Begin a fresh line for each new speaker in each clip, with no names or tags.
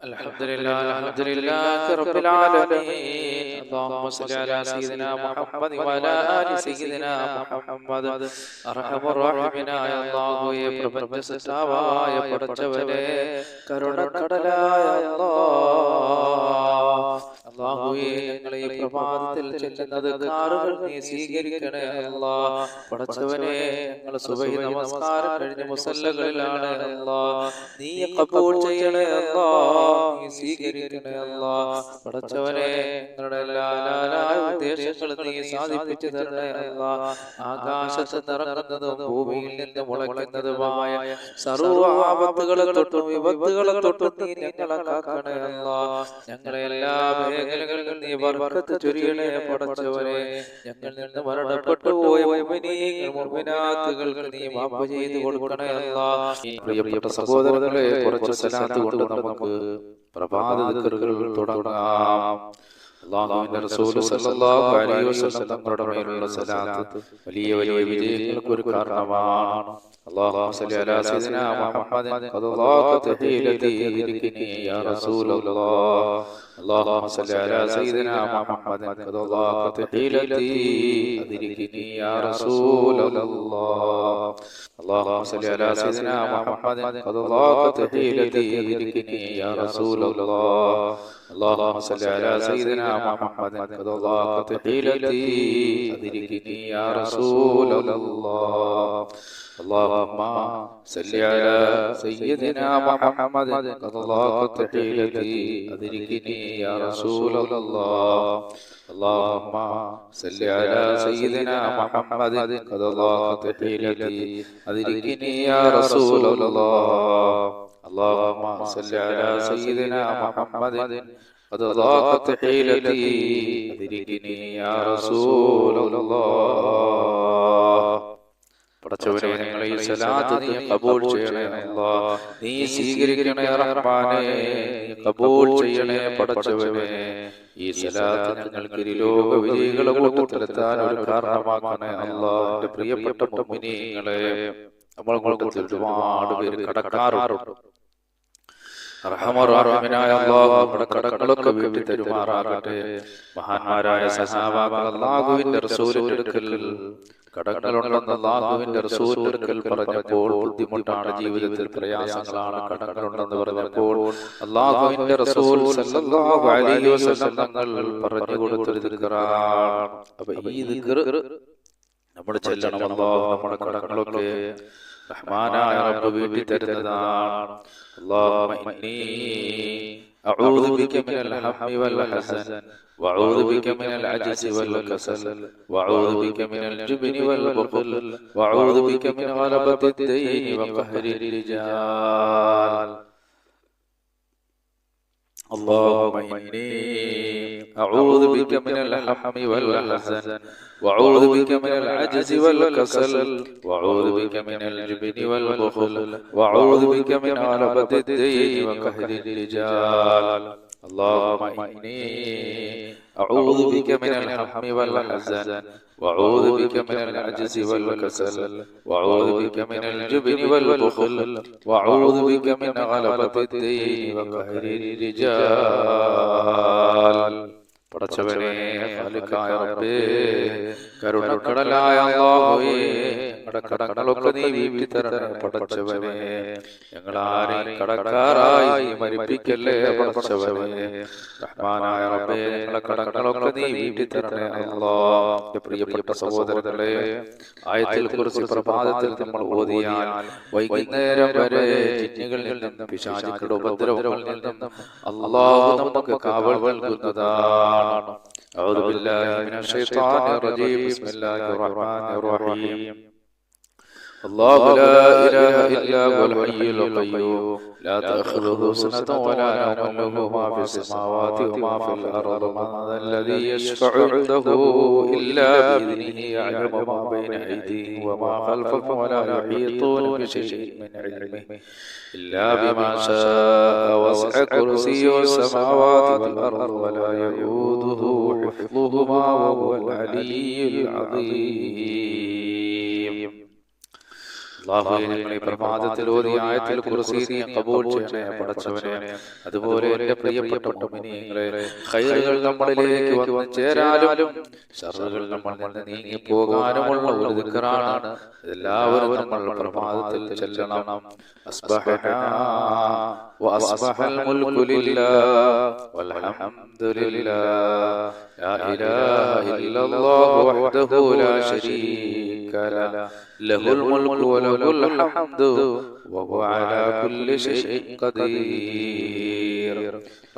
الحمد لله رب العالمين. اللهم صل على سيدنا محمد وعلى آل سيدنا محمد. അർഹമ റഹീമനായ അല്ലാഹുവേ, പ്രപഞ്ച സൃഷ്ടാവായ പടച്ചവനെ, കരുണക്കടലായ അല്ലാഹുവേ, ഞങ്ങളെ ഈ പ്രഭാതത്തിൽ ചെല്ലുന്നത് കാറുകൾ നീ സ്വീകരിക്കണേ അല്ലാഹ്. പടച്ചവനെ, ഞങ്ങൾ സുബഹി നമസ്കാരം കഴിഞ്ഞ് മുസല്ലകളിലാണ് അല്ലാഹ്. നീ ഖബൂൽ ചെയ്യണേ അല്ലാഹ്, നീ സ്വീകരിക്കണേ അല്ലാഹ്. പടച്ചവനെ, ഞങ്ങളുടെ എല്ലാ ഉദ്ദേശങ്ങളും നീ സാധിപ്പിച്ചു തരണേ അല്ലാഹ്. ആകാശത്ത് നിറങ്ങുന്നതും ഭൂമിയിൽ നിന്ന് മുളയ്ക്കുന്നതുമായ സർവ്വ ആപത്തുകളെ തൊട്ടും വിപത്തുകളെ തൊട്ടും നീ ഞങ്ങളെ കാക്കണേ അല്ലാഹ്. ഞങ്ങളെ എല്ലാ മേഖലകളിലും നീ ബർക്കത്ത് ചൊരിയണേ പടച്ചവനെ. ഞങ്ങളിൽ നിന്ന് മരണപ്പെട്ടു പോയ മുഅ്മിനീങ്ങൾ മുഅ്മിനാത്തുകൾക്ക് നീ മാഫ് ചെയ്തു കൊടുക്കണേ അല്ലാഹ്. പ്രിയപ്പെട്ട സഹോദരങ്ങളെ, കുറച്ച് സലാത്ത് കൊണ്ട് നമുക്ക് പ്രഭാത ദിക്റുകൾ തുടങ്ങാം. അല്ലാഹുവിന്റെ റസൂൽ സല്ലല്ലാഹു അലൈഹി വസല്ലം തങ്ങളുടെ മേലുള്ള സലാത്ത് വലിയ വലിയ വിജയങ്ങൾക്ക് ഒരു കാരണമാണ്. اللهم صل على سيدنا محمد قد ضاقت حيلتي أدركني يا رسول الله. اللهم صل على سيدنا محمد قد ضاقت حيلتي أدركني يا رسول الله. اللهم صل على سيدنا محمد قد ضاقت حيلتي أدركني يا رسول الله. اللهم صل على سيدنا محمد قد ضاقت حيلتي أدركني يا رسول الله. اللهم صل على سيدنا محمد قد ضاقت حيلتي أدركني يا رسول الله. اللهم صل على سيدنا محمد قد ضاقت حيلتي أدركني يا رسول الله. اللهم صل على سيدنا محمد قد ضاقت حيلتي أدركني يا رسول الله. പടച്ചവനെ, ഞങ്ങളെ ഈ സലാത്ത് നീ ഖബൂൽ ചെയ്യണേ അല്ലാഹ്. നീ സ്വീകരിക്കണേ റഹ്മാനേ, നീ ഖബൂൽ ചെയ്യണേ പടച്ചവനെ. ഈ സലാത്ത് ഞങ്ങൾക്ക് ലോക വിജയികളുടെ കൂട്ടത്തിലെത്താൻ ഒരു കാരണമാക്കണേ അല്ലാഹ്. എൻ്റെ പ്രിയപ്പെട്ട മുഅ്മിനീങ്ങളെ, നമ്മളെ കൂട്ടത്തിൽ ഒരുപാട് പേര് കടക്കാറുണ്ട്. റഹ്മാനായ അല്ലാഹു നമ്മുടെ കടങ്ങളൊക്കെ വീട്ടി തരുമാറാകട്ടെ. മഹാന്മാരായ സഹാബാക്കൾ അല്ലാഹുവിന്റെ റസൂലിന്റെ അടുക്കൽ കടങ്ങളുണ്ടെന്ന് അല്ലാഹുവിന്റെ റസൂലിന്റെ അടുക്കൽ പറഞ്ഞപ്പോൾ, ബുദ്ധിമുട്ടാണ് ജീവിതത്തിൽ, പ്രയാസങ്ങളാണ്, കടങ്ങളുണ്ടെന്ന് പറഞ്ഞപ്പോൾ അല്ലാഹുവിന്റെ റസൂൽ സല്ലല്ലാഹു അലൈഹി വസല്ലം തങ്ങൾ പറഞ്ഞു കൊടുത്തൊരു ദിക്റാണ്. അപ്പോൾ ഈ ദിക്ർ നമ്മൾ ചൊല്ലണം. അല്ലാഹു നമ്മുടെ കടങ്ങളൊക്കെ റഹ്മാനായ റബ്ബ് വീട്ടി തരുന്നതാണ്. اللهم إني أعوذ بك من الهم والحزن، وأعوذ بك من العجز والكسل، وأعوذ بك من الجبن والبخل، وأعوذ بك من غلبة الدين وقهر الرجال. اللهم إني أعوذ بك من الهم والحزن، وأعوذ بك من العجز والكسل، وأعوذ بك من الجبن والبخل، وأعوذ بك من غلبة الدين وقهر الرجال. اللهم إني أعوذ بك من الهم والحزن، وأعوذ بك من العجز والكسل، وأعوذ بك من الجبن والبخل، وأعوذ بك من غلبة الدين وقهر الرجال. പടച്ചവനെ, ഖാലിഖായ റബ്ബേ, കരുണക്കടലായ അല്ലാഹുവേ, ഞങ്ങളുടെ കടങ്ങളൊക്കെ നീ വീട്ടി തരണേ പടച്ചവനെ. ഞങ്ങളാരെയും കടക്കാരായി മരിപ്പിക്കല്ലേ പടച്ചവനെ. റഹ്മാനായ റബ്ബേ, ഞങ്ങളുടെ കടങ്ങളൊക്കെ നീ വീട്ടി തരണേ അല്ലാഹ്. പ്രിയപ്പെട്ട സഹോദരങ്ങളെ, ആയത്തിൽ കുറിച്ച് പ്രഭാതത്തിൽ നമ്മൾ ഓതിയാൽ വൈകുന്നേരം വരെ ജിന്നുകളിൽ നിന്നും പിശാചുക്കളുടെ ഉപദ്രവങ്ങളിൽ നിന്നും അല്ലാഹു നമുക്ക് കാവൽ നൽകുന്നതാണ്. أعوذ بالله من الشيطان الرجيم. بسم الله الرحمن الرحيم. الله لا إله إلا هو الحي القيوم لا تأخذه سنة ولا نوم، له ما في السماوات وما في الأرض. من ذا الذي يشفع عنده إلا بإذنه، يعلم ما بين أيديهم وما خلفهم، ولا يحيطون بشيء من علمه إلا بما شاء، وسع كرسيه السماوات والأرض ولا يؤوده حفظهما وهو العلي العظيم. അല്ലാഹുവേ ഞങ്ങൾ ഈ പ്രഭാതത്തിൽ ഓതിയ ആയത്തുൽ കുർസി നീ കബൂൽ ചെയ്യണേ പടച്ചവനെ. അതുപോലെ എൻ്റെ പ്രിയപ്പെട്ട മുഅ്മിനീങ്ങളെ, ഖൈറുകൾ നമ്മളിലേക്ക് വന്നു ചേരാനും ശർറുകൾ നമ്മളിൽ നിന്ന് നീങ്ങി പോകാനുമുള്ള ഒരു ദിക്റാണ്. എല്ലാവരും നമ്മൾ പ്രഭാതത്തിൽ ചൊല്ലണം. അസ്ബഹനാ വഅസ്ബഹൽ മുൽക്കു ലില്ലാഹ് വൽഹംദുലില്ലാഹ് ലാ ഇലാഹ ഇല്ലല്ലാഹു വഹ്ദഹു ലാ ശരീക ലഹു ലഹുൽ മുൽക്കു വലഹുൽ ഹംദു വഹുവ അലാ കുല്ലി ശൈഇൻ ഖദീർ.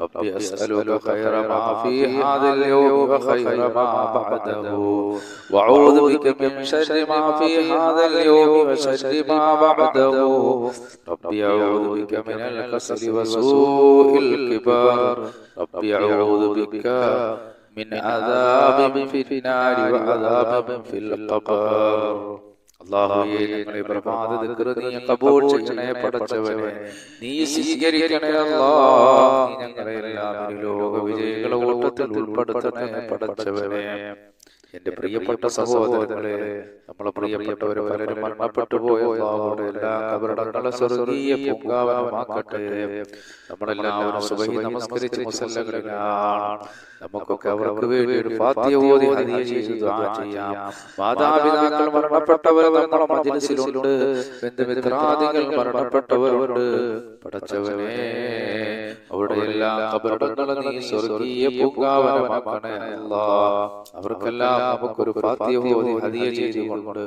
ربي أسألك خير ما في هذا اليوم وخير ما بعده وأعوذ بك من شر ما في هذا اليوم وشر ما بعده. ربي أعوذ بك من الكسل وسوء الكبار. ربي أعوذ بك من عذاب في النار وعذاب في القبر. അല്ലാഹുവേ ഞങ്ങളെ പ്രഭാത ദിക്ർ നീ കബൂൽ ചെയ്യണേ പടച്ചവനെ, നീ സ്വീകരിക്കണേ അല്ലാഹ്. നീ ഞങ്ങളെ എല്ലാവരും ലോക വിജയികളുടെ കൂട്ടത്തിൽ ഉൾപ്പെടുത്തണേ പടച്ചവനെ. എന്റെ പ്രിയപ്പെട്ട സഹോദരങ്ങളെ, നമ്മളെ പ്രിയപ്പെട്ടവർ പലരും മരണപ്പെട്ടു പോയ അല്ലാഹുവേ എല്ലാ ഖബറടങ്ങളെ സ്വർഗ്ഗീയ പൂങ്കാവനമാക്കട്ടെ. നമ്മളെല്ലാവരും സുബഹി നമസ്കരിച്ച് മുസല്ലകളിലാണ്. നമുക്കൊക്കെ അവർക്ക് വേണ്ടി ഒരു ഫാത്തിഹ ഓതി ഹദിയ ചെയ്ത് ദുആ ചെയ്യാം. മാതാപിതാക്കൾ മരണപ്പെട്ടവർ നമ്മുടെ മജ്‌ലിസിലുണ്ട്, ബന്ധുമിത്രാദികൾ മരണപ്പെട്ടവരുണ്ട്. പടച്ചവനെ, അവരുടെ എല്ലാ ഖബറടങ്ങളെ നീ സ്വർഗ്ഗീയ പൂങ്കാവനമാക്കണേ അല്ലാഹ്. അവർക്കെല്ലാം നമുക്കൊരു ഫാത്തിഹ ഓതി ഹദിയ ചെയ്തുകൊണ്ട്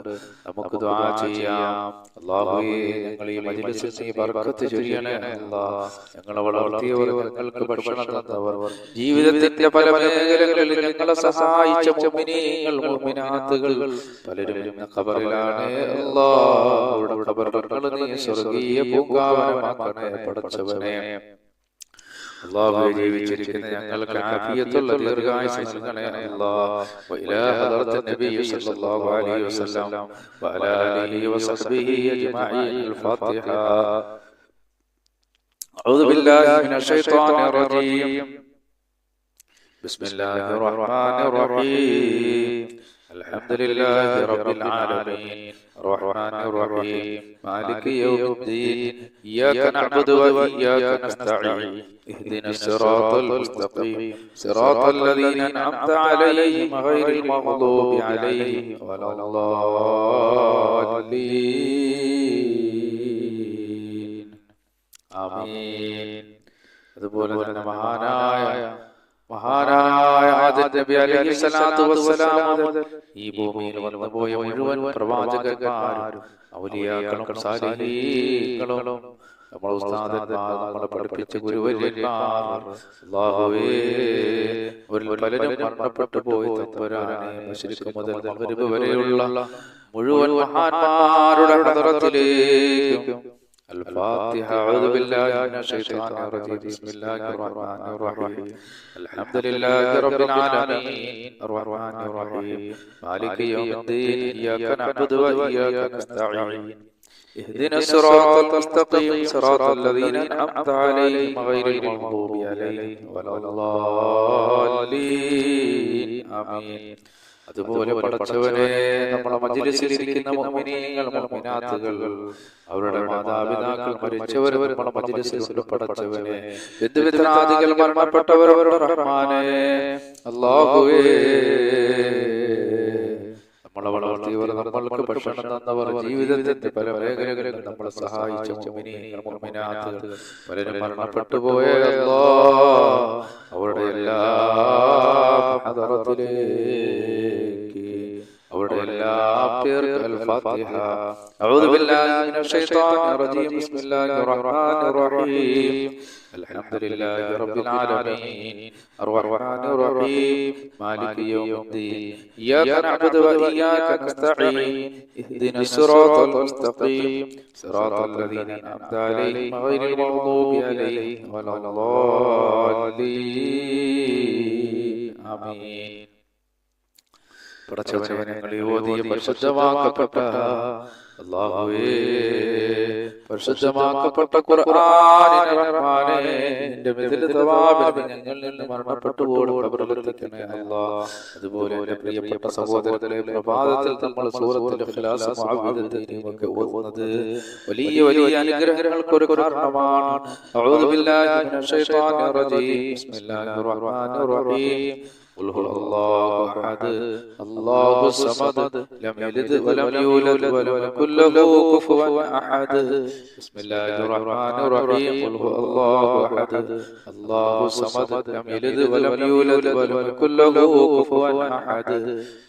നമുക്ക് ദുആ ചെയ്യാം. അല്ലാഹുവേ ഞങ്ങൾ ഈ മജ്‌ലിസിൽ നീ ബർക്കത്ത് ചൊരിയണേ അല്ലാഹ്. ഞങ്ങളെ വളർത്തിയവർ, ഞങ്ങൾക്ക് ഭക്ഷണം തന്നവർ, ജീവിതത്തിന്റെ പല മേഖലകളിൽ ഞങ്ങളെ സഹായിച്ച മുഅ്മിനീങ്ങൾ മുഅ്മിനാത്തുകൾ പലരും ഇന്ന് ഖബറിലാണ് അല്ലാഹ്. അവരുടെ ഖബറുകൾ നീ സ്വർഗ്ഗീയ പൂങ്കാവനമാക്കണേ പടച്ചവനെ. അല്ലാഹുവേ ജീവിച്ചിരിക്കുന്ന ഞങ്ങൾക്ക് ആഫിയത്തുള്ള ദീർഘായുസ്സ് നൽകണേ അല്ലാഹ്. വഇലാ ഹദറത്ത് നബി സല്ലല്ലാഹു അലൈഹി വസല്ലം വഅലാ ആലിഹി വസഹ്ബിഹി അജ്മഈൻ. അൽ-ഫാത്തിഹ. അഊദു ബില്ലാഹി മിനശ് ശൈത്വാനിർ റജീം. ബിസ്മില്ലാഹിർ റഹ്മാനിർ റഹീം. അൽഹംദുലില്ലാഹി റബ്ബിൽ ആലമീൻ അർറഹ്മാനിർ റഹീം മാലികി യൗമിദ്ദീൻ ഇയ്യാക നഅ്ബുദു വ ഇയ്യാക നസ്തഈൻ ഇഹ്ദിനസ് സിറാത്തൽ മുസ്തഖീം സിറാത്തൽ ലദീന അൻഅംത അലൈഹിം ഗൈറിൽ മഗ്ദൂബി അലൈഹിം വലദ്ദാലിൻ. ആമീൻ. അതുപോലെ തന്നെ മഹാനായ ആദം നബി അലൈഹി സ്വലാത്തു വസ്സലാം മുതൽ ഈ ഭൂമിയിൽ വന്നുപോയ മുഴുവൻ പ്രവാചകന്മാരും ഔലിയാക്കളും സാലിഹീങ്ങളും നമ്മുടെ ഉസ്താദന്മാർ, നമ്മളെ പഠിപ്പിച്ച ഗുരുവര്യന്മാർ, അല്ലാഹുവേ അവരിൽ പലരും മരണപ്പെട്ടു പോയി. തമ്പുരാനെ, മശ്രിഖ് മുതൽ മഗ്രിബ് വരെയുള്ള മുഴുവൻ മഹാന്മാരുടെ ഹദറത്തിലേക്കും الفاتحة. أعوذ بالله من الشيطان الرجيم. بسم الله الرحمن الرحيم. الحمد لله رب العالمين الرحمن الرحيم مالك يوم الدين إياك نعبد وإياك نستعين اهدنا الصراط المستقيم صراط الذين أنعمت عليهم غير المغضوب عليهم ولا الضالين. آمين. അതുപോലെ പടച്ചവനെ, നമ്മുടെ മജ്‌ലിസിലിരിക്കുന്ന മുഅ്മിനീങ്ങൾ മുഅ്മിനാത്തുകൾ, അവരുടെ മാതാപിതാക്കൾ മരിച്ചവർ നമ്മുടെ മജ്‌ലിസിൽ പടച്ചവനെ, ബന്ധുമിത്രാദികൾ മരണപ്പെട്ടവർ, റഹ്മാനേ അല്ലാഹുവേ നമ്മളെ വളർത്തിയവർ, നമ്മൾക്ക് ഭക്ഷണം തന്നവർ, ജീവിതത്തിന്റെ പല മേഖലകളിൽ നമ്മളെ സഹായിച്ച മുഅ്മിനീങ്ങൾ മുഅ്മിനാത്തുകൾ പലരും മരണപ്പെട്ടു പോയ അല്ലാഹ്, അവരുടെ എല്ലാ ഹദറത്തിലേക്ക് അവരുടെ എല്ലാ പേർക്ക് അൽ-ഫാത്തിഹ. അഊദു ബില്ലാഹി മിനശ് ശൈത്വാനിർ റജീം. ബിസ്മില്ലാഹിർ റഹ്മാനിർ റഹീം. അൽഹംദുലില്ലാഹി റബ്ബിൽ ആലമീൻ അർറഹ്മാനിർ റഹീം മാലികി യൗമിദ്ദീൻ ഇയ്യാക നഅ്ബുദു വ ഇയ്യാക നസ്തഈൻ ഇഹ്ദിനസ് സിറാത്തൽ മുസ്തഖീം സിറാത്തൽ ലദീന അൻഅംത അലൈഹിം ഗൈറിൽ മഗ്ദൂബി അലൈഹിം വലദ്ദാലിൻ. ആമീൻ. പടച്ചവനെ, ഞങ്ങൾ ഓതിയ പരിശുദ്ധമാക്കപ്പെട്ട അല്ലാഹുവേ പരിശുദ്ധമാക്കപ്പെട്ട ഖുർആനിനെ റഹ്മാനേ നിന്റെ മിഥില തവാബിൽ ഞങ്ങളിൽ നിന്ന് മരണപ്പെട്ടു പോടുന്ന ഖബറിലെത്തിക്കണേ അല്ലാഹ്. അതുപോലെ എൻ്റെ പ്രിയപ്പെട്ട സഹോദരങ്ങളെ, പ്രഭാതത്തിൽ നമ്മൾ സൂറത്തുൽ ഇഖ്ലാസ് മുഅവ്വിദത്തൈനും ഒക്കെ ഓതുന്നത് വലിയ വലിയ അനുഗ്രഹങ്ങൾക്ക് ഒരു കാരണമാണ്. അഊദു ബില്ലാഹി മിനശ് ശൈത്വാനിർ റജീം. ബിസ്മില്ലാഹിർ റഹ്മാനിർ റഹീം. ഖുൽ ഹുവല്ലാഹു അഹദ് അല്ലാഹു സമദ് ലം യലിദ് വലം യൂലദ് വലം യകുൽ ലഹു കുഫുവൻ അഹദ്. ബിസ്മില്ലാഹിർ റഹ്മാനിർ റഹീം. ഖുൽ ഹുവല്ലാഹു അഹദ് അല്ലാഹു സമദ് ലം യലിദ് വലം യൂലദ് വലം യകുൽ ലഹു കുഫുവൻ അഹദ്.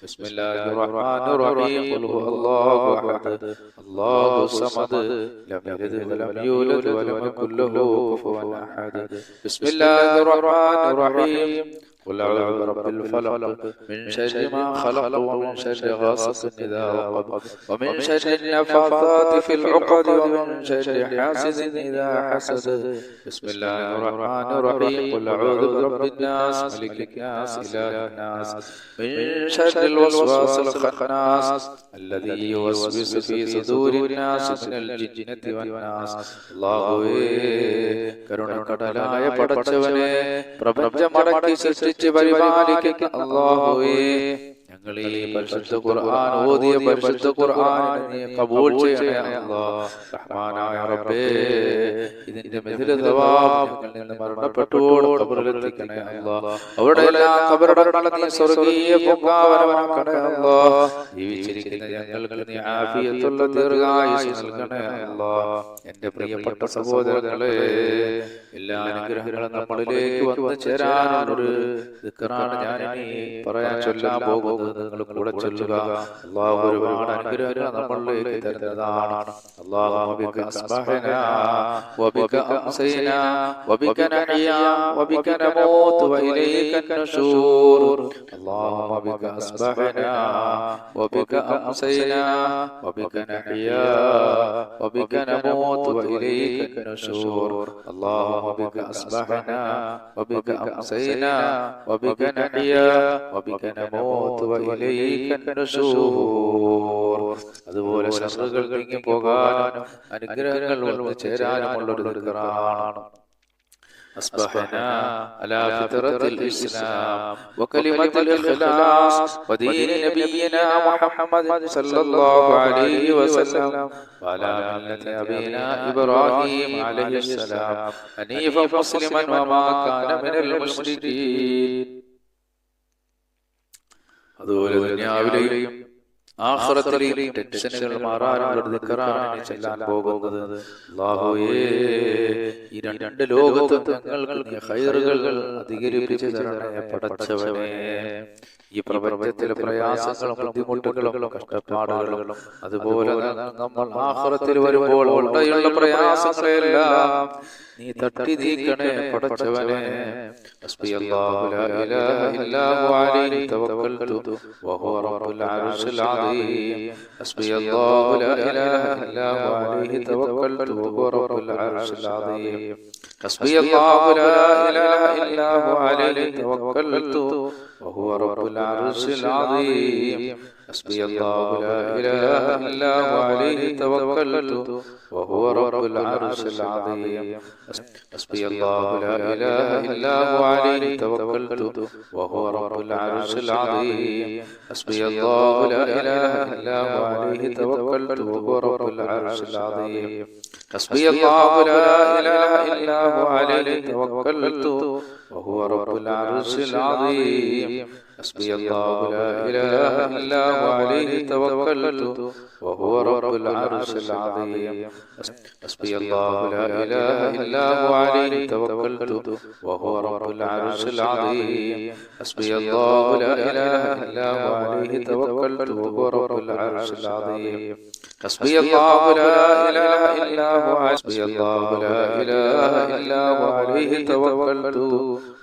ബിസ്മില്ലാഹിർ റഹ്മാനിർ റഹീം. ഖുൽ ഹുവല്ലാഹു അഹദ് അല്ലാഹു സമദ് ലം യലിദ് വലം യൂലദ് വലം യകുൽ ലഹു കുഫുവൻ അഹദ്. ബിസ്മില്ലാഹിർ റഹ്മാനിർ റഹീം. قل أعوذ برب الفلق من شر ما خلق ومن شر غاسق إذا وقب ومن شر النفاثات في العقد ومن شر حاسد إذا حسد. بسم الله الرحمن الرحيم. قل أعوذ برب الناس ملك الناس إله الناس من شر الوسواس الخناس الذي يوسوس في صدور الناس من الجنة والناس. അല്ലാഹുവേ കരുണക്കടലായ പടച്ചവനെ, പ്രപഞ്ചമടക്കി സൃഷ്ടിച്ച് പരിപാലിക്കുന്ന അല്ലാഹുവേ, ഞങ്ങൾ ഈ പരിശുദ്ധ ഖുർആൻ ഓതിയ പരിശുദ്ധ ഖുർആനിനെ നീ കബൂൽ ചെയ്യണേ അല്ലാഹ്. റഹ്മാനായ റബ്ബേ, ഇതിന്റെ മിഥില തവാബ് ഞങ്ങളിൽ നിന്ന് മരണപ്പെട്ടോട് ഖബറിലെത്തിക്കണേ അല്ലാഹ്. അവിടെ എല്ലാ ഖബറുകളും നീ സ്വർഗ്ഗീയ പൂങ്കാവനമാക്കണേ അല്ലാഹ്. ജീവിച്ചിരിക്കുന്ന ഞങ്ങൾക്ക് നീ ആഫിയത്തുള്ള ദീർഘായുസ്സ് നൽകണേ അല്ലാഹ്. എന്റെ പ്രിയപ്പെട്ട സഹോദരങ്ങളെ, എല്ലാ അനുഗ്രഹങ്ങളും നമ്മളിലേക്ക് വന്നു ചേരാനുള്ളൊരു ദിക്റാണ് ഞാൻ ഇനി പറയാൻ ചൊല്ലാൻ പോകുന്നത്. നിങ്ങൾ കൂടെ ചൊല്ലുക. അല്ലാഹു ഒരുപാട് അനുഗ്രഹങ്ങൾ നമ്മളിലേക്ക് തരുന്നതാണ്. അല്ലാഹുമ്മ ബിക അസ്ബഹനാ വബിക അംസൈനാ വബിക നഹ്യാ വബിക നമൂതു വഇലൈക നശൂർ. അല്ലാഹുമ്മ ബിക അസ്ബഹനാ വബിക അംസൈനാ വബിക നഹ്യാ വബിക നമൂതു വഇലൈക നശൂർ. അല്ലാഹുമ്മ ബിക അസ്ബഹനാ വബിക അംസൈനാ വബിക നഹ്യാ വബിക നമൂതു വഇലൈക നശൂർ. അതുപോലെ ശത്രുക്കൾ നീങ്ങി പോകാനും അനുഗ്രഹങ്ങൾ വന്നു ചേരാനുമുള്ള ഒരു ദിക്റാണ്. أصبحنا على فطرة الإسلام وكلمة الإخلاص ودين نبينا محمد صلى الله عليه وسلم وعلى ملة أبينا إبراهيم عليه السلام حنيفا مسلما وما كان من المشركين. അതുപോലെ ദുനിയാവിലെയും ആഖിറത്തിലെയും ടെൻഷനുകൾ മാറാനുള്ള ദിക്റാണ് ചൊല്ലാൻ പോകുന്നത്. അല്ലാഹുവേ, ഈ രണ്ട് ലോകത്തും ഞങ്ങൾക്ക് നീ ഖൈറുകൾ അധികരിപ്പിച്ചു തരണേ പടച്ചവനേ. ഈ പ്രപഞ്ചത്തിലെ പ്രയാസങ്ങളും ബുദ്ധിമുട്ടുകളും കഷ്ടപ്പാടുകളും അതുപോലെ നമ്മൾ ആഖിറത്തിൽ വരുമ്പോൾ ഉള്ള പ്രയാസങ്ങളെല്ലാം നീ തട്ടി നീക്കണേ പടച്ചവനേ. ഹസ്ബിയല്ലാഹു ലാ ഇലാഹ ഇല്ലാ ഹു അലൈഹി തവക്കൽതു വഹുവ റബ്ബുൽ അർശിൽ അദീം. ഹസ്ബിയല്ലാഹു ലാ ഇലാഹ ഇല്ലാ ഹു അലൈഹി തവക്കൽതു വഹുവ റബ്ബുൽ അർശിൽ അദീം. ഹസ്ബിയല്ലാഹു ലാ ഇലാഹ ഇല്ലാ ഹു അലൈഹി തവക്കൽതു വഹുവ റബ്ബുൽ അർശിൽ അദീം. حسبي الله لا إله إلا هو عليه توكلت وهو رب العرش العظيم. حسبي الله لا إله إلا هو عليه توكلت وهو رب العرش العظيم. حسبي الله لا إله إلا هو عليه توكلت وهو رب العرش العظيم. حسبي الله لا إله إلا هو عليه توكلت وهو رب العرش العظيم. حسبي الله لا إله إلا هو عليه توكلت وهو رب العرش العظيم. حسبي الله لا إله إلا هو عليه توكلت وهو رب العرش العظيم. حسبي الله لا إله إلا هو عليه توكلت وهو رب العرش العظيم. حسبي الله لا إله إلا هو حسبي الله لا إله إلا هو عليه توكلت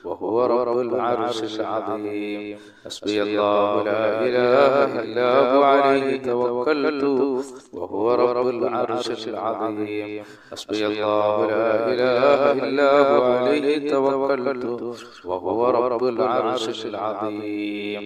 وهو رب العرش العظيم. حسبي الله لا إله إلا هو عليه توكلت وهو رب العرش العظيم. حسبي الله لا إله إلا هو عليه توكلت وهو رب العرش العظيم.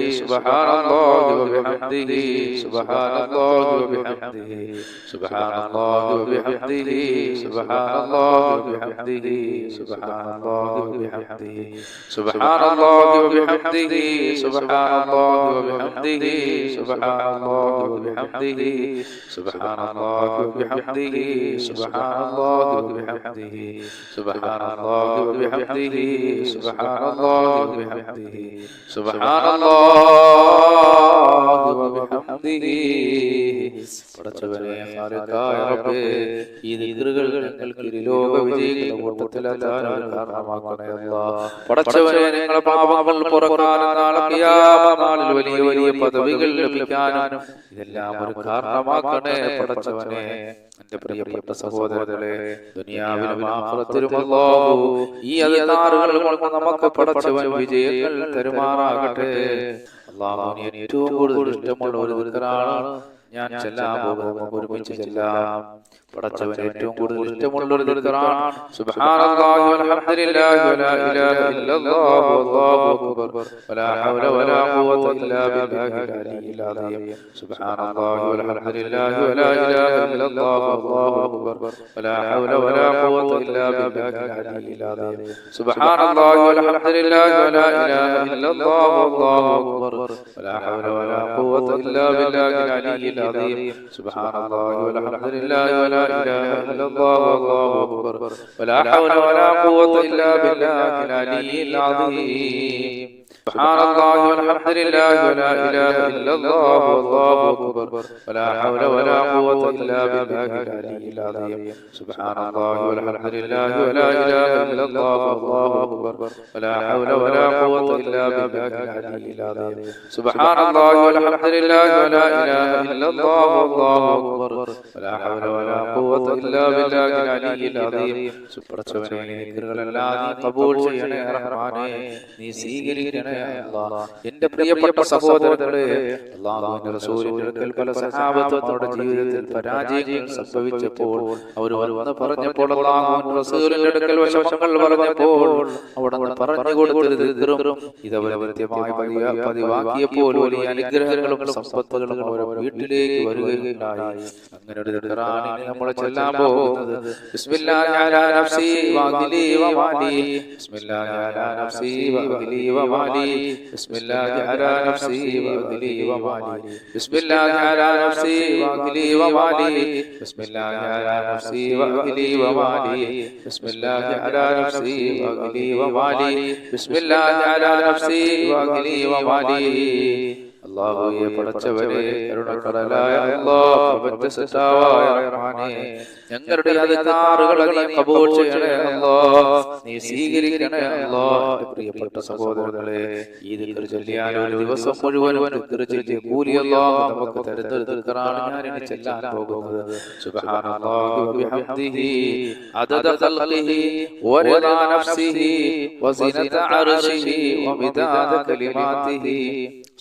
سبحان الله وبحمده سبحان الله وبحمده سبحان الله وبحمده سبحان الله وبحمده سبحان الله وبحمده سبحان الله وبحمده سبحان الله وبحمده سبحان الله وبحمده سبحان الله وبحمده سبحان الله وبحمده سبحان الله وبحمده سبحان الله وبحمده سبحان الله وبحمده പടച്ചവനെ ഖാലിഖായ റബ്ബേ ഈ ദിക്റുകൾ ഞങ്ങൾക്ക് ഇരുലോക വിജയികളുടെ കൂട്ടത്തിലെത്താൻ കാരണമാക്കണേ അല്ലാഹ്. പടച്ചവനെ ഞങ്ങളുടെ പാപങ്ങൾ പുറക്കാനും നാളെ ഖിയാമത്ത് നാളിൽ വലിയ വലിയ പദവികൾ ലഭിക്കാനും ഇതെല്ലാം ഒരു കാരണമാക്കണേ പടച്ചവനെ. എന്റെ പ്രിയപ്പെട്ട സഹോദരങ്ങളെ, ദുനിയാവിലും ആഖിറത്തിലും അല്ലാഹു ഈ അധികാറുകൾ കൊണ്ട് നമുക്ക് പടച്ചവൻ വിജയങ്ങൾ തരുമാറാകട്ടെ. അല്ലാഹുവിന് ഏറ്റവും കൂടുതൽ ഇഷ്ടമുള്ള ഒരു ദിക്റാണ് ഞാൻ ചെല്ലാൻ പോകുന്നത്. ഒരുമിച്ച് ചെല്ലാം. പടച്ചവന് ഏറ്റവും കൂടുതൽ ഇഷ്ടമുള്ള ഒരു ദിക്റാണ് സുബ്ഹാനല്ലാഹി വൽഹംദുലില്ലാഹി വലാ ഇലാഹ ഇല്ലല്ലാഹു വല്ലാഹു അക്ബർ വലാ ഹൗല വലാ ഖുവത ഇല്ലാ ബില്ലാഹിൽ അലിയ്യിൽ അദീം. സുബ്ഹാനല്ലാഹി വൽഹംദുലില്ലാഹി വലാ ഇലാഹ ഇല്ലല്ലാഹു വല്ലാഹു അക്ബർ വലാ ഹൗല വലാ ഖുവത ഇല്ലാ ബില്ലാഹിൽ അലിയ്യിൽ അദീം. സുബ്ഹാനല്ലാഹി വൽഹംദുലില്ലാഹി വലാ ഇലാഹ ഇല്ലല്ലാഹു വല്ലാഹു അക്ബർ വലാ ഹൗല വലാ ഖുവത ഇല്ലാ ബില്ലാഹിൽ അലിയ്യിൽ അദീം. സുബ്ഹാനല്ലാഹി വൽഹംദുലില്ലാഹി വലാ لا إله إلا الله والله أكبر ولا حول ولا قوة إلا بالله العلي العظيم. سبحان الله والحمد لله ولا إله إلا الله والله أكبر ولا حول ولا قوة إلا بالله العلي العظيم. سبحان الله والحمد لله ولا إله إلا الله والله أكبر ولا حول ولا قوة إلا بالله العلي العظيم. سبحان الله والحمد لله ولا إله إلا الله والله أكبر ولا حول ولا قوة إلا بالله العلي العظيم. സുബ്ഹാനല്ലാഹി ഖബൂൽ ചെയ്യണേ റഹ്മാനേ, നീ സ്വീകരിക്കണേ അല്ലാഹ്. എന്റെ പ്രിയപ്പെട്ട സഹോദരങ്ങളെ, അല്ലാഹുവിന്റെ റസൂലിന്റെ അടുക്കൽ പല സഹാബത്തും അവരുടെ ജീവിതത്തിൽ പരാജയങ്ങൾ സംഭവിച്ചപ്പോൾ അവർ വന്ന് പറഞ്ഞപ്പോൾ, അല്ലാഹുവിന്റെ റസൂലിന്റെ അടുക്കൽ വശങ്ങൾ പറഞ്ഞപ്പോൾ അവിടുന്ന് പറഞ്ഞു കൊടുത്തൊരു ദിക്റും ഇതവരെ കൃത്യമായി പതിവാക്കിയപ്പോൾ വലിയ അനുഗ്രഹങ്ങളും സമ്പത്തുകളും അവരുടെ വീട്ടിലേക്ക് വരികയുണ്ടായി. അങ്ങനെ ഒരു ദിക്റാണ് നമ്മൾ ചെല്ലാൻ പോകുന്നത്. ബിസ്മില്ലാഹി അലാ നഫ്സി വഅഹ്ലി വമാലി ബിസ്മില്ലാഹി അലാ നഫ്സി വഅഹ്ലി വമാലി ബിസ്മില്ലാഹി അലാ നഫ്സി വഅഹ്ലി വമാലി ബിസ്മില്ലാഹി അലാ നഫ്സി വഅഹ്ലി വമാലി ബിസ്മില്ലാഹി അലാ നഫ്സി വഅഹ്ലി വമാലി ബിസ്മില്ലാഹി അലാ നഫ്സി വഅഹ്ലി വമാലി ബിസ്മില്ലാഹി അലാ നഫ്സി വഅഹ്ലി വമാലി. അല്ലാഹുവേ പടച്ചവനെ, കരുണക്കടലായ അല്ലാഹ്, പ്രപഞ്ചസൃഷ്ടാവായ റഹ്മാനേ, ഞങ്ങളുടെ അധികാറുകളെ നീ കബൂൽ ചെയ്യണേ അല്ലാഹ്, നീ സ്വീകരിക്കണേ അല്ലാഹ്. പ്രിയപ്പെട്ട സഹോദരങ്ങളെ, ഈ ദിക്ർ ചൊല്ലിയാൽ ഒരു ദിവസം മുഴുവനും ദിക്ർ ചൊല്ലിയ കൂലി അല്ലാഹ് നമുക്ക് തരുന്ന ദിക്റാണ് ഞാൻ ഇനി ചെല്ലാൻ പോകുന്നത്. സുബ്ഹാനല്ലാഹി വബിഹംദിഹി അദദ ഖൽഖിഹി വറിദാ നഫ്സിഹി വസിനത അർശിഹി വമിദാദ കലിമാതിഹി.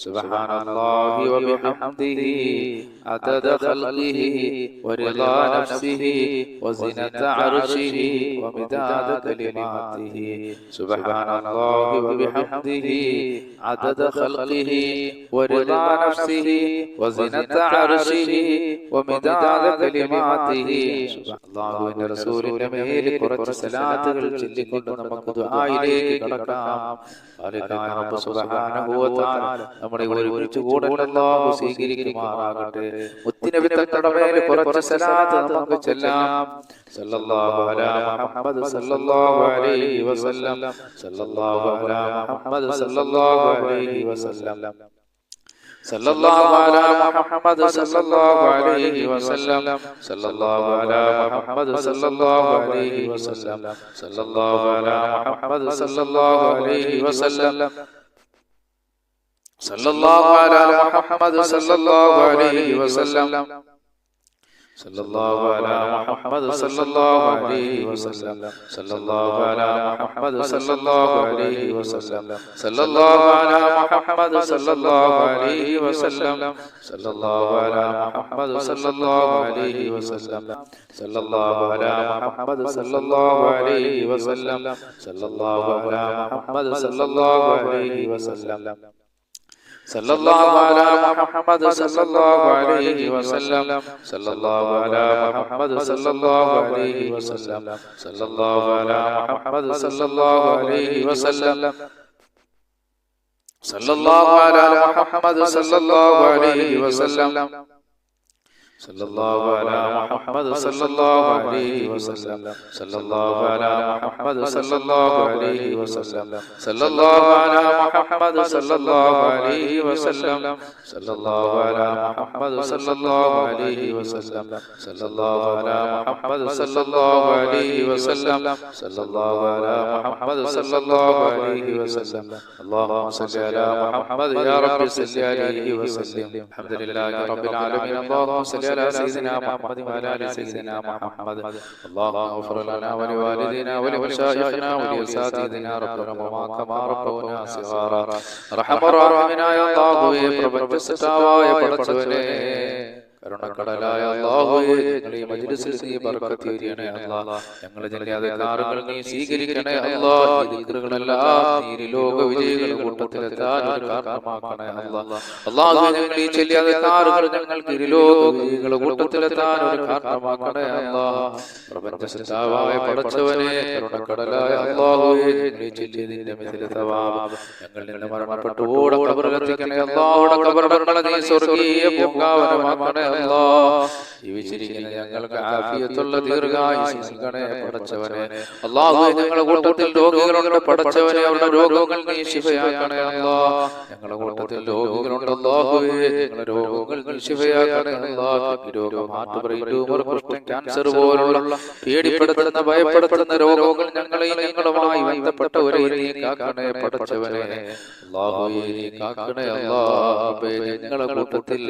سبحان الله وبحمده عدد خلقه ورضا نفسه وزنة عرشه ومداد كلماته. سبحان الله وبحمده عدد خلقه ورضا نفسه وزنة عرشه ومداد كلماته. അല്ലാഹുവിന്റെ റസൂലിന്റെ മേൽ കുറച്ച് സലാത്തുകൾ ചൊല്ലിക്കൊണ്ട് നമുക്ക് ദുആയിലേക്ക് കടക്കാം. ഖാലിഖായ റബ്ബ് സുബ്ഹാനഹു വ തആല നമ്മുടെ ഒരുമിച്ച് കൂടൽ അല്ലാഹു സ്വീകരിക്കുമാറാകട്ടെ. മുത്തുനബി തങ്ങളുടെ മേൽ കുറച്ച് സലാത്ത് നമുക്ക് ചൊല്ലാം. സല്ലല്ലാഹു അലാ മുഹമ്മദ് സല്ലല്ലാഹു അലൈഹി വസല്ലം സല്ലല്ലാഹു അലാ മുഹമ്മദ് സല്ലല്ലാഹു അലൈഹി വസല്ലം സല്ലല്ലാഹു അലാ മുഹമ്മദ് സല്ലല്ലാഹു അലൈഹി വസല്ലം സല്ലല്ലാഹു അലാ മുഹമ്മദ് സല്ലല്ലാഹു അലൈഹി വസല്ലം സല്ലല്ലാഹു അലാ മുഹമ്മദ് സല്ലല്ലാഹു അലൈഹി വസല്ലം സല്ലല്ലാഹു അലാ മുഹമ്മദ് സല്ലല്ലാഹു അലൈഹി വസല്ലം സല്ലല്ലാഹു അലാ മുഹമ്മദ് സല്ലല്ലാഹു അലൈഹി വസല്ലം സല്ലല്ലാഹു അലാ മുഹമ്മദ് സല്ലല്ലാഹു അലൈഹി വസല്ലം സല്ലല്ലാഹു അലാ മുഹമ്മദ് സല്ലല്ലാഹു അലൈഹി വസല്ലം സല്ലല്ലാഹു അലാ മുഹമ്മദ് സല്ലല്ലാഹു അലൈഹി വസല്ലം സല്ലല്ലാഹു അലാ മുഹമ്മദ് സല്ലല്ലാഹു അലൈഹി വസല്ലം സല്ലല്ലാഹു അലാ മുഹമ്മദ് സല്ലല്ലാഹു അലൈഹി വസല്ലം സല്ലല്ലാഹു അലാ മുഹമ്മദ് സല്ലല്ലാഹു അലൈഹി വസല്ലം സല്ലല്ലാഹു അലാ മുഹമ്മദ് സല്ലല്ലാഹു അലൈഹി വസല്ലം സല്ലല്ലാഹു അലാ മുഹമ്മദ് സല്ലല്ലാഹു അലൈഹി വസല്ലം സല്ലല്ലാഹു അലാ മുഹമ്മദ് സല്ലല്ലാഹു അലൈഹി വസല്ലം സല്ലല്ലാഹു അലാ മുഹമ്മദ് സല്ലല്ലാഹു അലൈഹി വസല്ലം സല്ലല്ലാഹു അലാ മുഹമ്മദ് സല്ലല്ലാഹു അലൈഹി വസല്ലം സല്ലല്ലാഹു അലാ മുഹമ്മദ് സല്ലല്ലാഹു അലൈഹി വസല്ലം സല്ലല്ലാഹു അലാ മുഹമ്മദ് സല്ലല്ലാഹു അലൈഹി വസല്ലം സല്ലല്ലാഹു അലാ മുഹമ്മദ് സല്ലല്ലാഹു അലൈഹി വസല്ലം സല്ലല്ലാഹു അലാ മുഹമ്മദ് സല്ലല്ലാഹു അലൈഹി വസല്ലം اللهم صل على محمد يا رب صل عليه وسلم الحمد لله رب العالمين اللهم صل على سيدنا محمد وعلى ال سيدنا محمد اللهم اغفر لنا ولوالدينا ولمشايخنا ولأساتذتنا ربنا كما ربونا صغارا رحم الراحمين يا الله പ്രപഞ്ച സൃഷ്ടാവായ പടച്ചവനേ കരുണക്കടലായ അല്ലാഹുവേ ഞങ്ങളെ ഈ മജ്ലിസിൽ നീ ബർക്കത്ത് ചെയ്യണേ അല്ലാഹ് ഞങ്ങളെ ജനകാറുകൾ നീ സ്വീകരിക്കണേ അല്ലാഹ് ഈ ദിക്റുകളെല്ലാം നീ ലോക വിജയികളുടെ കൂട്ടത്തിലെത്താൻ ഒരു കാരണമാക്കണേ അല്ലാഹ് അല്ലാഹുവേ ഞങ്ങൾ ഈ ചെല്ലിയാകാറുകൾ ഞങ്ങൾക്ക് ലോക വിജയികളുടെ കൂട്ടത്തിലെത്താൻ ഒരു കാരണമാക്കണേ അല്ലാഹ് പ്രപഞ്ച സൃഷ്ടാവായ പടച്ചവനേ കരുണക്കടലായ അല്ലാഹുവേ ഞങ്ങൾ ഈ ചെല്ലിയതിന്റെ മിഥില തവാബ് ഞങ്ങളിൽ നിന്ന് മരണപ്പെട്ടു ഓട ഖബറിലെത്തിക്കണേ അല്ലാഹ് ഖബറുകളെ നീ സ്വർഗ്ഗീയ പൂങ്കാവനമാക്കണേ ജീവിച്ചിരിക്കുന്ന ഞങ്ങൾക്ക് ആഫിയത്തുള്ള ദീർഘായുസ്സ് നൽകണേ പടച്ചവനെ അല്ലാഹുവേ ഞങ്ങളുടെ കൂട്ടത്തിൽ രോഗികളുണ്ട് പടച്ചവനെ അവരുടെ രോഗങ്ങൾ നീ ശിഫയാക്കണേ അല്ലാഹ് ഞങ്ങളുടെ കൂട്ടത്തിൽ രോഗികളുണ്ട് അല്ലാഹുവേ ഞങ്ങളുടെ രോഗങ്ങൾ നീ ശിഫയാക്കണേ അല്ലാഹ് രോഗം ഹാർട്ട് ട്യൂമർ കുഷ്ഠം ക്യാൻസർ പോലുള്ള പേടിപ്പെടുത്തുന്ന ഭയപ്പെടുത്തുന്ന രോഗങ്ങൾ ഞങ്ങളെയും ഞങ്ങളുമായി ബന്ധപ്പെട്ടവരെ നീ കാക്കണേ പടച്ചവനെ അല്ലാഹുവേ നീ കാക്കണേ അല്ലാഹുവേ ഞങ്ങളുടെ കൂട്ടത്തിൽ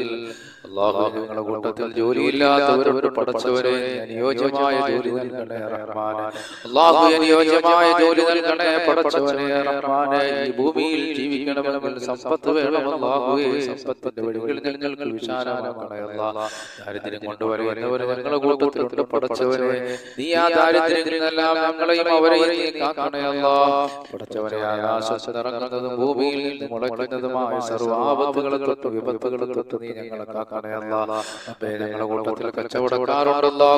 അല്ലാഹുവേ ഞങ്ങളുടെ കൂട്ടത്തിൽ ജോലിയില്ലാത്തവരോട് പടച്ചവരെ അനുയോജ്യമായ ജോലി നൽകണേ റഹ്മാനെ അല്ലാഹുവേ അനുയോജ്യമായ ജോലി നൽകണേ പടച്ചവനെ റഹ്മാനെ ഈ ഭൂമിയിൽ ജീവിക്കണമെങ്കിൽ സമ്പത്ത് വേണം അല്ലാഹുവേ സമ്പത്തിന്റെ വഴികളിൽ ഞങ്ങൾക്ക് വിശാലമാക്കണേ അല്ലാഹ് ദാരിദ്ര്യം കൊണ്ടുവരുന്നവർ ഞങ്ങളുടെ കൂട്ടത്തിലുണ്ട് പടച്ചവനെ നീ ആ ദാരിദ്ര്യത്തിൽ നിന്നെല്ലാം ഞങ്ങളെയും അവരെയും നീ കാക്കണേ അല്ലാഹ് പടച്ചവനെ ആകാശത്ത് ഇറങ്ങുന്നതും ഭൂമിയിൽ നിന്ന് മുളയ്ക്കുന്നതുമായ സർവ്വ ആപത്തുകളെ തൊട്ട് വിപത്തുകളെ തൊട്ട് നീ ഞങ്ങളെ കാക്കണേ അല്ലാഹ് ഞങ്ങളുടെ കൂട്ടത്തിൽ കച്ചവടക്കാരുണ്ടല്ലോ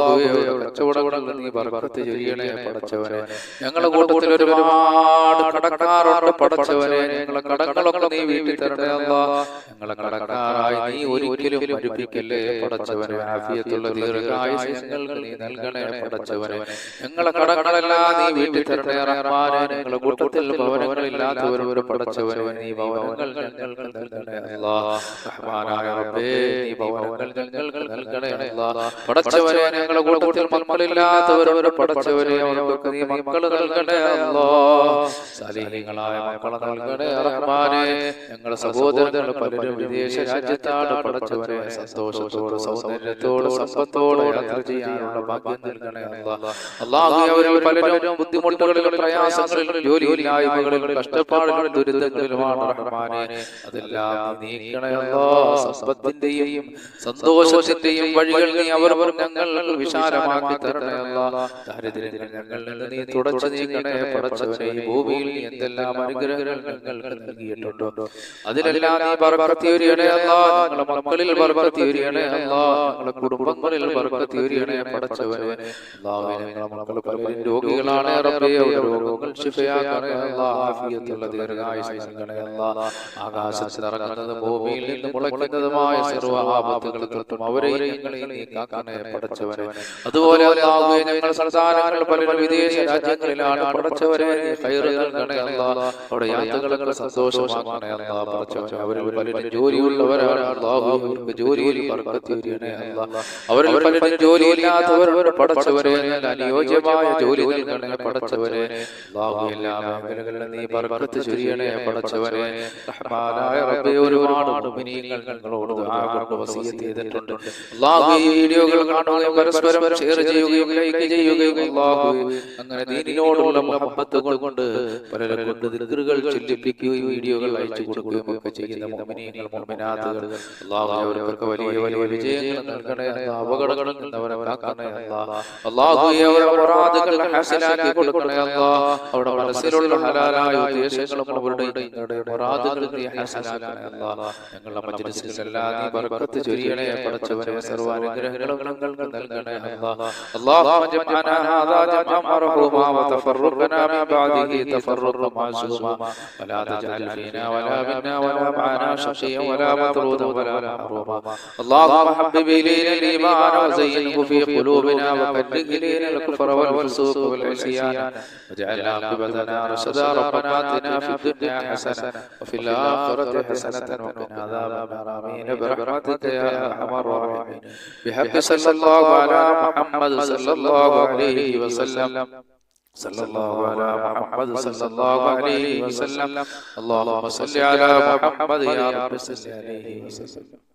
കച്ചവടങ്ങളിൽ നീ ബർക്കത്ത് ചെയ്യണേ പടച്ചവനെ ഞങ്ങളുടെ കൂട്ടത്തിൽ ഒരുപാട് കടക്കാരുണ്ട് പടച്ചവനെ ഞങ്ങളെ കടങ്ങളൊക്കെ നീ വീട്ടിൽ തരണേ അല്ലാഹ് ഞങ്ങളെ കടക്കാരായി നീ ഒരിക്കലും മരിപ്പിക്കല്ലേ പടച്ചവനെ ആഫിയത്തുള്ള ദീർഘായുസ്സ് ഞങ്ങൾക്ക് നീ നൽകണേ പടച്ചവനെ ഞങ്ങളെ കടങ്ങളെല്ലാം നീ വീട്ടിൽ തരണേ റഹ്മാനെ ഞങ്ങളുടെ കൂട്ടത്തിൽ ഭവനങ്ങളില്ലാത്തവരോട് പടച്ചവനെ നീ ഭവനങ്ങൾ ഞങ്ങൾക്ക് നൽകണേ അല്ലാഹ് റഹ്മാനായ റബ്ബേ നീ ഭവനങ്ങൾ ഞങ്ങൾക്ക് നൽകണേ അല്ലാഹ് പടച്ചവനെ ഞങ്ങളുടെ കൂട്ടത്തിൽ മക്കളില്ലാത്തവരോട് പടച്ചവനെ അവർക്ക് നീ മക്കൾ നൽകണേ അല്ലാഹ് സാലിഹീങ്ങളായ മക്കളെ നൽകണേ റഹ്മാനെ ഞങ്ങളുടെ സഹോദരങ്ങൾ പലരും വിദേശ രാജ്യത്താണ് പടച്ചവനെ സന്തോഷത്തോടെ സൗന്ദര്യത്തോടെ സമ്പത്തോടെ യാത്ര ചെയ്യാനുള്ള ഭാഗ്യം നൽകണേ അല്ലാഹ് അല്ലാഹുവേ അവരിൽ പലരും ബുദ്ധിമുട്ടുകളിലും പ്രയാസങ്ങളിലും ജോലിയില്ലായ്മകളിലും കഷ്ടപ്പാടുകളിലും ദുരിതങ്ങളിലുമാണ് റഹ്മാനെ അതെല്ലാം നീക്കണേ അല്ലാഹ് സമ്പത്തിന്റെയും സന്തോഷത്തിന്റെയും വഴികൾ നീ അവർ ഞങ്ങൾക്ക് വിശാലമാക്കി തരണേ അല്ലാഹ് ദാരിദ്ര്യങ്ങൾ ഞങ്ങളിൽ നിന്ന് നീ തുടച്ചു നീക്കണേ പടച്ചവനെ ഈ ഭൂമിയിൽ നീ എന്തെല്ലാം അനുഗ്രഹങ്ങൾ ഞങ്ങൾക്ക് നൽകിയിട്ടുണ്ടോ അതിലെല്ലാം നീ ബർക്കത്ത് ചൊരിയണേ അല്ലാഹ് ഞങ്ങളുടെ മക്കളിൽ ബർക്കത്ത് ചൊരിയണേ അല്ലാഹ് ഞങ്ങളുടെ കുടുംബങ്ങളിൽ ബർക്കത്ത് ചൊരിയണേ പടച്ചവനെ അല്ലാഹുവേ ഞങ്ങളുടെ മക്കൾ പലരും രോഗികളാണ് റബ്ബേ അവരുടെ രോഗങ്ങൾ ശിഫയാക്കണേ അല്ലാഹ് ആഫിയത്തുള്ള ദീർഘായുസ്സ് നൽകണേ അല്ലാഹ് ആകാശത്ത് ഇറങ്ങുന്നതും ഭൂമിയിൽ നിന്ന് മുളയ്ക്കുന്നതുമായ സർവ്വ ആപത്തുകളെ തൊട്ടും അവരെയും ഞങ്ങളെയും നീ കാക്കണേ പടച്ചവനെ അതുപോലെ അല്ലാഹുവേ ഞങ്ങളുടെ സംസ്ഥാനങ്ങൾ പലരും വിദേശ രാജ്യങ്ങളിലാണ് പടച്ചവനെ ഖൈർ നൽകണേ അല്ലാഹ് അവിടെ യാത്രകളെ സന്തോഷമാക്കണേ അല്ലാഹ് പടച്ചവനെ അവരിൽ പലരും ജോലിയുള്ളവരാണ് അല്ലാഹുവേ അവർക്ക് ജോലിയിൽ ബർക്കത്ത് ചെയ്യണേ അല്ലാഹ് അവരിൽ പലരും ജോലിയില്ലാത്തവർ പടച്ചവനെ അനുയോജ്യമായ ജോലി നൽകണേ പടച്ചവനെ അല്ലാഹുവേ എല്ലാ മേഖലകളിലും നീ ബർക്കത്ത് ചൊരിയണേ പടച്ചവനെ റഹ്മാനായ റബ്ബേ ഒരുപാട് മുഅ്മിനീങ്ങൾ ഞങ്ങളോട് ദുആ കൊണ്ട് വസിയത്ത് ചെയ്ത ചെയ്തിട്ടുണ്ട്. അല്ലാഹു ഈ വീഡിയോകൾ കാണുകയും പരസ്പരം ഷെയർ ചെയ്യുകയും ലൈക്ക് ചെയ്യുകയും അല്ലാഹു അങ്ങനെ ദീനിനോടുള്ള മുഹബ്ബത്ത് കൊണ്ട് പലരെ കൊണ്ട് ദിക്റുകൾ ചൊല്ലിപ്പിക്കുകയും വീഡിയോകൾ അയച്ചു കൊടുക്കുകയും ഒക്കെ ചെയ്യുന്ന മുഅ്മിനീങ്ങൾ മുഅ്മിനാത്തുകൾ അല്ലാഹു അവർക്ക് വലിയ വലിയ വിജയങ്ങൾ നൽകണേ. അപകടങ്ങളിൽ നിന്ന് അവരെ കാക്കണേ. അല്ലാഹു അവരുടെ മുറാദുകൾ ഹസനാക്കി കൊടുക്കണേ. അല്ലാഹു അവരുടെ മനസ്സിലുള്ള ഹലാലായ ഉദ്ദേശങ്ങളും അവരുടെ മുറാദുകൾ നീ ഹസനാക്കണേ. അല്ലാഹു ഞങ്ങളുടെ മജ്ലിസിൽ എല്ലാം നീ ബർക്കത്ത് ചൊരിയണേ. പടച്ചവനെ സർവ്വാനുഗ്രഹങ്ങളും ഞങ്ങൾക്ക് നൽകണേ. അല്ലാഹു ജമഅനാ ഹാദാ ജമഅൻ മർഹൂമാ വതഫറഖനാ മിൻ ബഅദിഹി തഫറഖൻ മാസൂമാ വലാ തജഅൽ ഫീനാ വലാ മിന്നാ വലാ മഅനാ ശഖിയ്യൻ വലാ മത്റൂദൻ വലാ മഹ്റൂമാ. اللهم حبب إلينا الإيمان وزينه في قلوبنا وكره إلينا الكفر والفسوق والعصيان واجعل عاقبتنا رشدا. ربنا آتنا في الدنيا حسنة وفي الآخرة حسنة وقنا عذاب النار. آمين برحمتك يا أرحم الراحمين. بحق صلى الله على محمد صلى الله عليه وسلم. صلى الله على محمد صلى الله عليه وسلم. اللهم صل على محمد يا رب صل عليه وسلم.